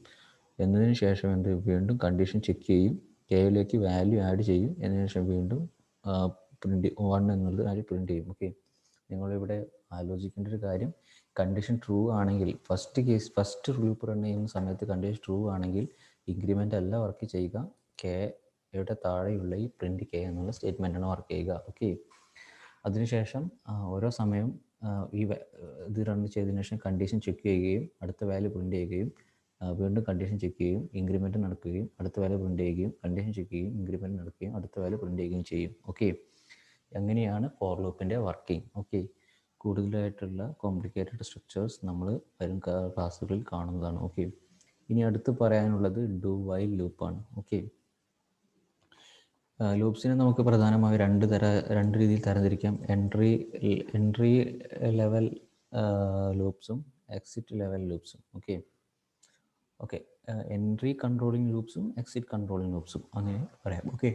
എന്നതിന് ശേഷം വീണ്ടും കണ്ടീഷൻ ചെക്ക് ചെയ്യും, കെയിലേക്ക് വാല്യൂ ആഡ് ചെയ്യും. എന്നതിന് ശേഷം വീണ്ടും പ്രിൻറ്റ് 1 എന്നുള്ളത് ആഡ് പ്രിൻറ്റ് ചെയ്യും. ഓക്കെ, നിങ്ങളിവിടെ ആലോചിക്കേണ്ട ഒരു കാര്യം, കണ്ടീഷൻ ട്രൂ ആണെങ്കിൽ ഫസ്റ്റ് ലൂപ്പ് റൺ ചെയ്യുന്ന സമയത്ത് കണ്ടീഷൻ ട്രൂ ആണെങ്കിൽ ഇൻക്രിമെൻ്റ് അല്ല വർക്ക് ചെയ്യുക, കെയുടെ താഴെയുള്ള ഈ പ്രിൻറ്റ് കെ എന്നുള്ള സ്റ്റേറ്റ്മെൻറ്റാണ് വർക്ക് ചെയ്യുക. ഓക്കെ, അതിനുശേഷം ഓരോ സമയം ഇത് റൺ ചെയ്തതിനു ശേഷം കണ്ടീഷൻ ചെക്ക് ചെയ്യുകയും അടുത്ത വാല്യൂ പ്രിൻറ്റ് ചെയ്യുകയും വീണ്ടും കണ്ടീഷൻ ചെക്ക് ചെയ്യും, ഇൻക്രിമെൻറ്റ് നടക്കുകയും അടുത്ത വാല്യൂ പ്രിൻറ്റ് ചെയ്യുകയും കണ്ടീഷൻ ചെക്ക് ചെയ്യും, ഇൻക്രിമെൻറ്റ് നടക്കുകയും അടുത്ത വാല്യൂ പ്രിൻറ്റ് ചെയ്യുകയും ചെയ്യും. ഓക്കെ, അങ്ങനെയാണ് ഫോർ ലൂപ്പിൻ്റെ വർക്കിംഗ്. ഓക്കെ, കൂടുതലായിട്ടുള്ള കോംപ്ലിക്കേറ്റഡ് സ്ട്രക്ചേഴ്സ് നമ്മൾ വരും ക്ലാസ്സുകളിൽ കാണുന്നതാണ്. ഓക്കെ, ഇനി അടുത്ത് പറയാനുള്ളത് ഡു വൈൽ ലൂപ്പാണ്. ഓക്കെ, ലൂപ്സിനെ നമുക്ക് പ്രധാനമായും രണ്ട് രീതിയിൽ തരംതിരിക്കാം. എൻട്രി ലെവൽ ലൂപ്സും എക്സിറ്റ് ലെവൽ ലൂപ്സും. ഓക്കെ, എൻട്രി കൺട്രോളിങ് ലൂപ്സും എക്സിറ്റ് കൺട്രോളിങ് ലൂപ്സും അങ്ങനെ പറയാം. ഓക്കെ,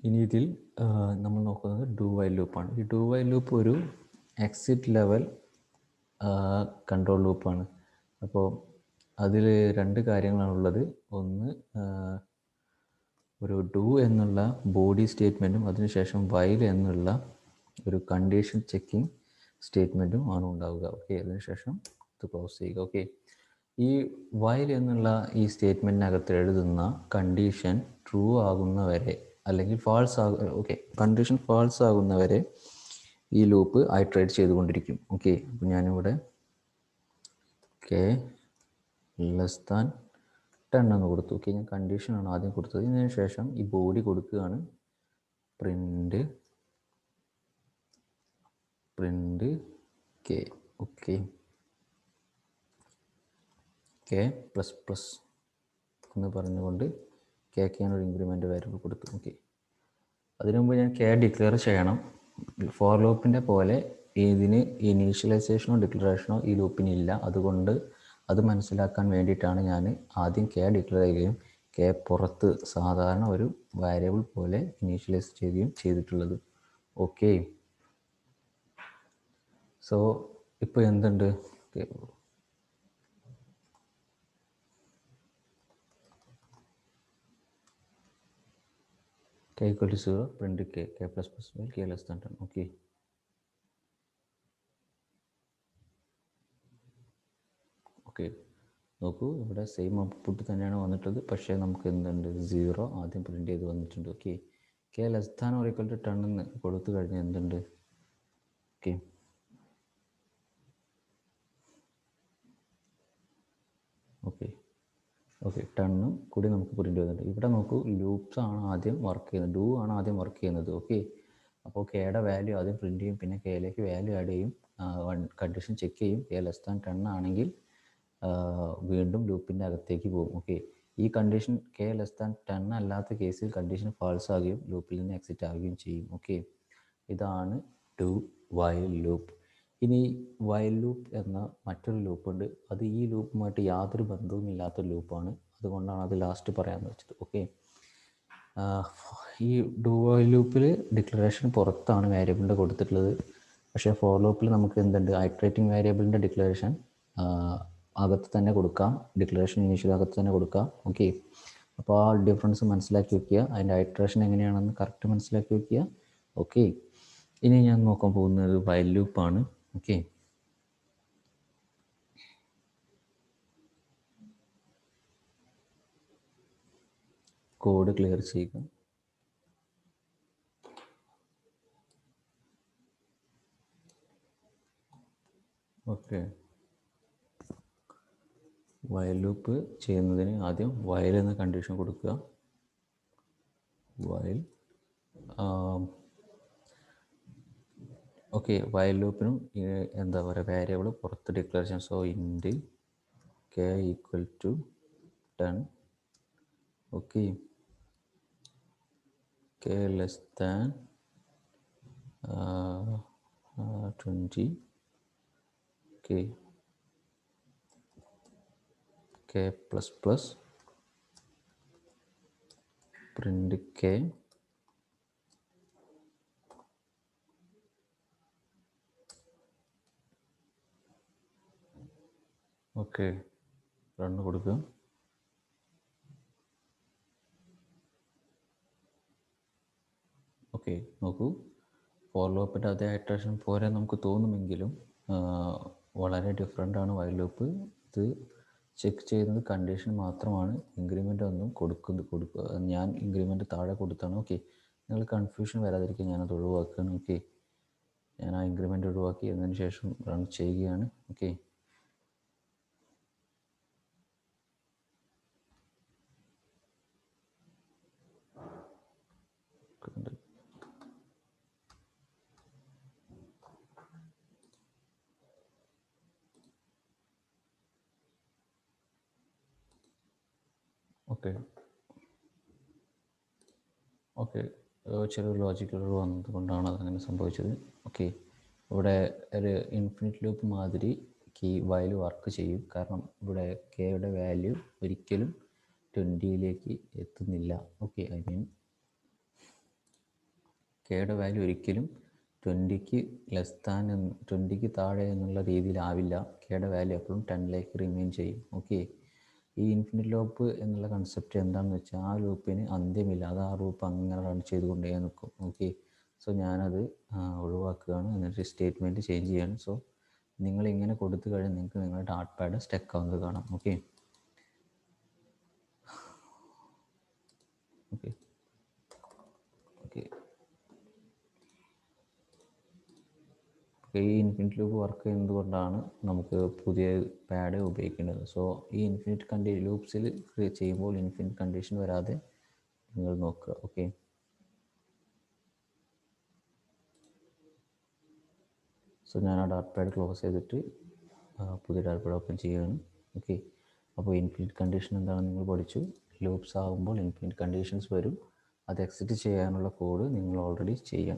ഇനി ഇതിൽ നമ്മൾ നോക്കുന്നത് ഡു വൈൽ ലൂപ്പാണ്. ഈ ഡു വൈൽ ലൂപ്പ് ഒരു എക്സിറ്റ് ലെവൽ കൺട്രോൾ ലൂപ്പാണ്. അപ്പോൾ അതിൽ രണ്ട് കാര്യങ്ങളാണുള്ളത്. ഒന്ന് ഒരു ഡു എന്നുള്ള ബോഡി സ്റ്റേറ്റ്മെൻറ്റും അതിനുശേഷം വൈൽ എന്നുള്ള ഒരു കണ്ടീഷൻ ചെക്കിങ് സ്റ്റേറ്റ്മെൻറ്റും ആണ് ഉണ്ടാവുക. ഓക്കെ, അതിനുശേഷം ഇത് ക്ലോസ് ചെയ്യുക. ഓക്കെ, ഈ വൈൽ എന്നുള്ള ഈ സ്റ്റേറ്റ്മെൻറ്റിനകത്ത് എഴുതുന്ന കണ്ടീഷൻ ട്രൂ ആകുന്നവരെ അല്ലെങ്കിൽ കണ്ടീഷൻ ഫാൾസ് ആകുന്നവരെ ഈ ലൂപ്പ് ഐട്രേറ്റ് ചെയ്തുകൊണ്ടിരിക്കും. ഓക്കെ, അപ്പോൾ ഞാനിവിടെ കെ ലെസ് ദാൻ 10 എന്ന് കൊടുത്തു. ഓക്കെ, ഞാൻ കണ്ടീഷനാണ് ആദ്യം കൊടുത്തത്. ഇതിന് ശേഷം ഈ ബോഡി കൊടുക്കുകയാണ് print K. Okay, k plus plus എന്ന് പറഞ്ഞുകൊണ്ട് കെക്ക് ഞാനൊരു ഇൻക്രിമെൻ്റ് വാല്യൂ കൊടുത്തു. ഓക്കെ, അതിനു മുമ്പ് ഞാൻ കെ ഡിക്ലെയർ ചെയ്യണം. ഫോർ ലൂപ്പിൻ്റെ പോലെ ഇതിന് ഇനീഷ്യലൈസേഷനോ ഡിക്ലറേഷനോ ഈ ലൂപ്പിനില്ല. അതുകൊണ്ട് അത് മനസ്സിലാക്കാൻ വേണ്ടിയിട്ടാണ് ഞാൻ ആദ്യം കെ ഡിക്ലെയർ ചെയ്യുകയും കെ പുറത്ത് സാധാരണ ഒരു വാരിയബിൾ പോലെ ഇനീഷ്യലൈസ് ചെയ്യുകയും ചെയ്തിട്ടുള്ളത്. ഓക്കെ, സോ ഇപ്പോൾ എന്തുണ്ട്, k equal to 0, print k plus plus while k less than 10. Okay. Okay, നോക്കൂ, ഇവിടെ സെയിം ഔട്ട്പുട്ട് തന്നെയാണ് വന്നിട്ടുള്ളത്. പക്ഷേ നമുക്ക് എന്തുണ്ട്, 0 ആദ്യം പ്രിൻറ്റ് ചെയ്ത് വന്നിട്ടുണ്ട്. Okay, k less than or equal to 10 എന്ന് കൊടുത്തു കഴിഞ്ഞാൽ എന്തുണ്ട്, ഓക്കെ ഓക്കെ 10 കൂടി നമുക്ക് പ്രിൻറ്റ് ചെയ്യുന്നുണ്ട്. ഇവിടെ നോക്കൂ, ലൂപ്സ് ആണ് ആദ്യം വർക്ക് ചെയ്യുന്നത്, ഡു ആണ് ആദ്യം വർക്ക് ചെയ്യുന്നത്. ഓക്കെ, അപ്പോൾ കെയുടെ വാല്യൂ ആദ്യം പ്രിൻറ്റ് ചെയ്യും, പിന്നെ കെയിലേക്ക് വാല്യൂ ആഡ് ചെയ്യും, കണ്ടീഷൻ ചെക്ക് ചെയ്യും. കെ ലെസ് ദാൻ 10 ആണെങ്കിൽ വീണ്ടും ലൂപ്പിൻ്റെ അകത്തേക്ക് പോകും. ഓക്കെ, ഈ കണ്ടീഷൻ കെ ലെസ് ദാൻ 10 അല്ലാത്ത കേസിൽ കണ്ടീഷൻ ഫാൾസ് ആകുകയും ലൂപ്പിൽ നിന്ന് എക്സിറ്റ് ആവുകയും ചെയ്യും. ഓക്കെ, ഇതാണ് ഡു വൈൽ ലൂപ്പ്. ഇനി വൈൽ ലൂപ്പ് എന്ന മറ്റൊരു ലൂപ്പുണ്ട്. അത് ഈ ലൂപ്പുമായിട്ട് യാതൊരു ബന്ധവും ഇല്ലാത്തൊരു ലൂപ്പാണ്. അതുകൊണ്ടാണ് അത് ലാസ്റ്റ് പറയാമെന്ന് വെച്ചത്. ഓക്കെ, ഈ ഡു വൈൽ ലൂപ്പിൽ ഡിക്ലറേഷൻ പുറത്താണ് വേരിയബിളിൻ്റെ കൊടുത്തിട്ടുള്ളത്. പക്ഷേ ഫോർ ലൂപ്പിൽ നമുക്ക് എന്തുണ്ട്, ഐട്രേറ്റിംഗ് വേരിയബിളിൻ്റെ ഡിക്ലറേഷൻ അകത്ത് തന്നെ കൊടുക്കാം, ഡിക്ലറേഷൻ ഇനീഷ്യൽ അകത്ത് തന്നെ കൊടുക്കാം. ഓക്കെ, അപ്പോൾ ആ ഡിഫറൻസ് മനസ്സിലാക്കി വയ്ക്കുക, അതിൻ്റെ ഐട്രേഷൻ എങ്ങനെയാണെന്ന് കറക്റ്റ് മനസ്സിലാക്കി വയ്ക്കുക. ഓക്കെ, ഇനി ഞാൻ നോക്കാൻ പോകുന്നത് വൈൽ ലൂപ്പാണ്. ഓക്കെ, കോഡ് ക്ലിയർ ചെയ്യുക. ഓക്കെ, വൈൽ ലൂപ്പ് ചെയ്യുന്നതിന് ആദ്യം വൈൽ എന്ന കണ്ടീഷൻ കൊടുക്കുക. വൈൽ ഓക്കെ, വൈൽ ലൂപ്പിനും എന്താ പറയുക, വേരിയബിൾ പുറത്ത് ഡിക്ലെയർ ചെയ്യാം. So int k equal to 10. Okay, k less than 20. Okay, k plus plus print k okay run കൊടുക്കുക. ഓക്കെ നോക്കൂ, ഫോർ ലൂപ്പിൻ്റെ അതേ ഇറ്ററേഷൻ പോലെ നമുക്ക് തോന്നുമെങ്കിലും വളരെ ഡിഫറെൻ്റ് ആണ് വൈൽ ലൂപ്പ്. ഇത് ചെക്ക് ചെയ്യുന്നത് കണ്ടീഷൻ മാത്രമാണ്, ഇൻക്രിമെൻ്റ് ഒന്നും കൊടുക്കുക. ഞാൻ ഇൻക്രിമെൻ്റ് താഴെ കൊടുത്താണ്. ഓക്കെ, നിങ്ങൾ കൺഫ്യൂഷൻ വരാതിരിക്കുക ഞാനത് ഒഴിവാക്കുകയാണ്. ഓക്കെ, ഞാൻ ആ ഇൻക്രിമെൻ്റ് ഒഴിവാക്കി എന്നതിന് ശേഷം റൺ ചെയ്യുകയാണ്. ഓക്കെ, ഓക്കെ ഓക്കെ ചെറിയൊരു ലോജിക്കൽ എറർ വന്നതുകൊണ്ടാണ് അതങ്ങനെ സംഭവിച്ചത്. ഓക്കെ, ഇവിടെ ഒരു ഇൻഫിനിറ്റ് ലൂപ്പ് മാതിരി കീ വൈൽ വർക്ക് ചെയ്യും. കാരണം ഇവിടെ കെയുടെ വാല്യൂ ഒരിക്കലും 20ലേക്ക് എത്തുന്നില്ല. ഓക്കെ, ഐ മീൻ കെയുടെ വാല്യൂ ഒരിക്കലും 20ക്ക് താഴെ എന്നുള്ള രീതിയിലാവില്ല. കെയുടെ വാല്യൂ എപ്പോഴും 10ലേക്ക് റിമെയിൻ ചെയ്യും. ഓക്കെ, ഈ ഇൻഫിനിറ്റ് ലൂപ്പ് എന്നുള്ള കൺസെപ്റ്റ് എന്താണെന്ന് വെച്ചാൽ ആ ലൂപ്പിന് അന്ത്യമില്ല, അത് ആ ലൂപ്പ് അങ്ങനെ റൺ ചെയ്തുകൊണ്ടേ നിൽക്കും. ഓക്കെ, സോ ഞാനത് ഒഴിവാക്കുകയാണ്, എന്നിട്ട് സ്റ്റേറ്റ്മെൻറ്റ് ചേഞ്ച് ചെയ്യാണ്. സോ നിങ്ങളിങ്ങനെ കൊടുത്തു കഴിഞ്ഞാൽ നിങ്ങൾക്ക് നിങ്ങളുടെ ഡാറ്റ് പാഡ് സ്റ്റക്ക് ആവുന്നത് കാണാം. ഓക്കെ ഓക്കെ ഓക്കെ ഈ ഇൻഫിനിറ്റ് ലൂപ്പ് വർക്ക് ചെയ്യുന്നത് കൊണ്ടാണ് നമുക്ക് പുതിയ പാഡ് ഉപയോഗിക്കേണ്ടത്. സോ ഈ ഇൻഫിനിറ്റ് ലൂപ്സിൽ ചെയ്യുമ്പോൾ ഇൻഫിനിറ്റ് കണ്ടീഷൻ വരാതെ നിങ്ങൾ നോക്കുക. ഓക്കെ, സോ ഞാൻ ആ ഡാറ്റ് പാഡ് ക്ലോസ് ചെയ്തിട്ട് പുതിയ ഡാറ്റ് പാഡ് ഓപ്പൺ ചെയ്യുകയാണ്. ഓക്കെ, അപ്പോൾ ഇൻഫിനിറ്റ് കണ്ടീഷൻ എന്താണെന്ന് നിങ്ങൾ പഠിച്ചു. ലൂപ്സ് ആകുമ്പോൾ ഇൻഫിനിറ്റ് കണ്ടീഷൻസ് വരും. അത് എക്സിറ്റ് ചെയ്യാനുള്ള കോഡ് നിങ്ങൾ ഓൾറെഡി ചെയ്യാൻ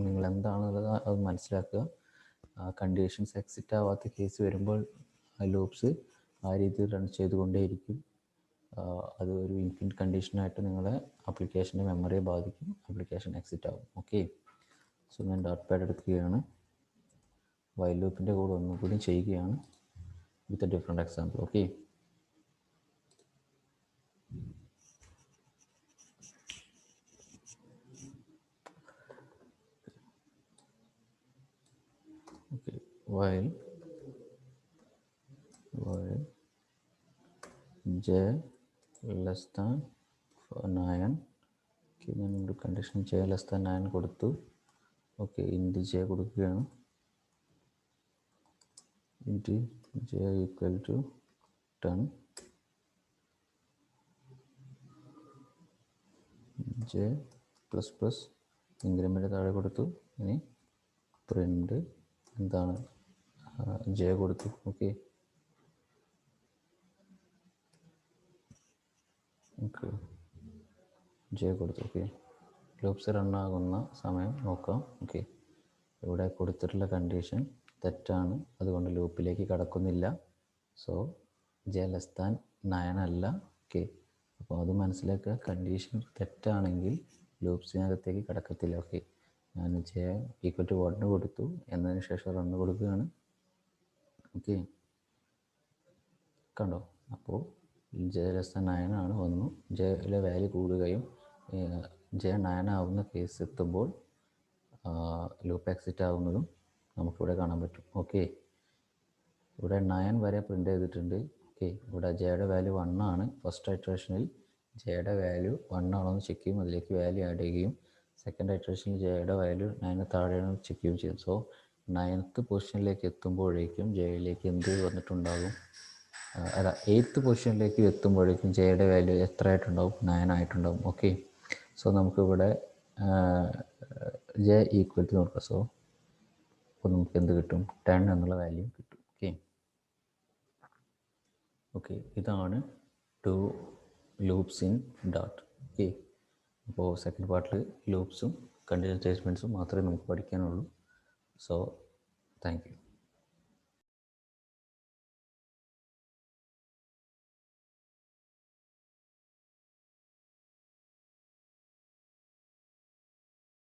നിങ്ങൾ എന്താണെന്നുള്ളത് അത് മനസ്സിലാക്കുക. കണ്ടീഷൻസ് എക്സിറ്റ് ആവാത്ത കേസ് വരുമ്പോൾ ലൂപ്സ് ആ രീതിയിൽ റൺ ചെയ്തുകൊണ്ടേയിരിക്കും. അത് ഒരു ഇൻഫിനിറ്റ് കണ്ടീഷനായിട്ട് നിങ്ങളെ ആപ്ലിക്കേഷൻ്റെ മെമ്മറിയെ ബാധിക്കും. ആപ്ലിക്കേഷൻ എക്സിറ്റ് ആവും. ഓക്കെ, സോ ഞാൻ ഡാറ്റ് പാഡ് എടുക്കുകയാണ്. വൈൽ ലൂപ്പിൻ്റെ കൂടെ ഒന്നുകൂടി ചെയ്യുകയാണ് with a different example. Okay, while j less than 9, ഞാനൊരു കണ്ടീഷൻ j less than 9 കൊടുത്തു. ഓക്കെ, ഇൻറ്റ് j കൊടുക്കുകയാണ്. Int j equal to 10, j plus plus increment താഴെ കൊടുത്തു. ഇനി പ്രിൻ്റ് എന്താണ് j കൊടുത്തു. ഓക്കെ ഓക്കെ j കൊടുത്തു. ഓക്കെ, ലൂപ്സ് റണ്ണാകുന്ന സമയം നോക്കാം. ഓക്കെ, ഇവിടെ കൊടുത്തിട്ടുള്ള കണ്ടീഷൻ തെറ്റാണ്, അതുകൊണ്ട് ലൂപ്പിലേക്ക് കടക്കുന്നില്ല. സോ j ലെസ് ദാൻ 9 അല്ല. ഓക്കെ, അപ്പോൾ അത് മനസ്സിലാക്കുക. കണ്ടീഷൻ തെറ്റാണെങ്കിൽ ലൂപ്സിനകത്തേക്ക് കടക്കത്തില്ല. ഓക്കെ, ഞാൻ j ഈക്വൽ ടു 1 കൊടുത്തു, എന്നതിന് ശേഷം റണ്ണ് കൊടുക്കുകയാണ്. ഓക്കെ, കണ്ടോ, അപ്പോൾ j ലെസ് ദാൻ 9 ആണ് വന്നു. jയിലെ വാല്യൂ കൂടുകയും j 9 ആവുന്ന കേസ് എത്തുമ്പോൾ ലൂപ്പ് എക്സിറ്റ് ആവുന്നതും നമുക്കിവിടെ കാണാൻ പറ്റും. ഓക്കെ, ഇവിടെ 9 വരെ പ്രിൻ്റ് ചെയ്തിട്ടുണ്ട്. ഓക്കെ, ഇവിടെ ജെയുടെ വാല്യൂ 1 ആണ്. ഫസ്റ്റ് ഇറ്ററേഷനിൽ ജെയുടെ വാല്യൂ 1 ആണോ എന്ന് ചെക്ക് ചെയ്യും, അതിലേക്ക് വാല്യൂ ആഡ് ചെയ്യുകയും സെക്കൻഡ് ഇറ്ററേഷനിൽ ജെയുടെ വാല്യൂ 9 താഴെയാണോ ചെക്ക് ചെയ്യുകയും ചെയ്യും. സോ 9th പൊസിഷനിലേക്ക് എത്തുമ്പോഴേക്കും ജെയിലേക്ക് എന്ത് വന്നിട്ടുണ്ടാകും, അല്ല 8th പൊസിഷനിലേക്ക് എത്തുമ്പോഴേക്കും ജെയുടെ വാല്യൂ എത്ര ആയിട്ടുണ്ടാവും, 9 ആയിട്ടുണ്ടാവും. ഓക്കെ, സോ നമുക്കിവിടെ ജെ ഈക്വൽ ടു നോക്കാം. സോ അപ്പോൾ നമുക്ക് എന്ത് കിട്ടും, 10 എന്നുള്ള വാല്യൂ കിട്ടും. ഓക്കെ ഓക്കെ ഇതാണ് 2 ലൂപ്സ് ഇൻ ഡാറ്റ്. ഓക്കെ, അപ്പോൾ സെക്കൻഡ് പാർട്ടിൽ ലൂപ്സും കണ്ടീഷൻ സ്റ്റേറ്റ്മെൻറ്റ്സും മാത്രമേ നമുക്ക് പഠിക്കാനുള്ളൂ. So thank you.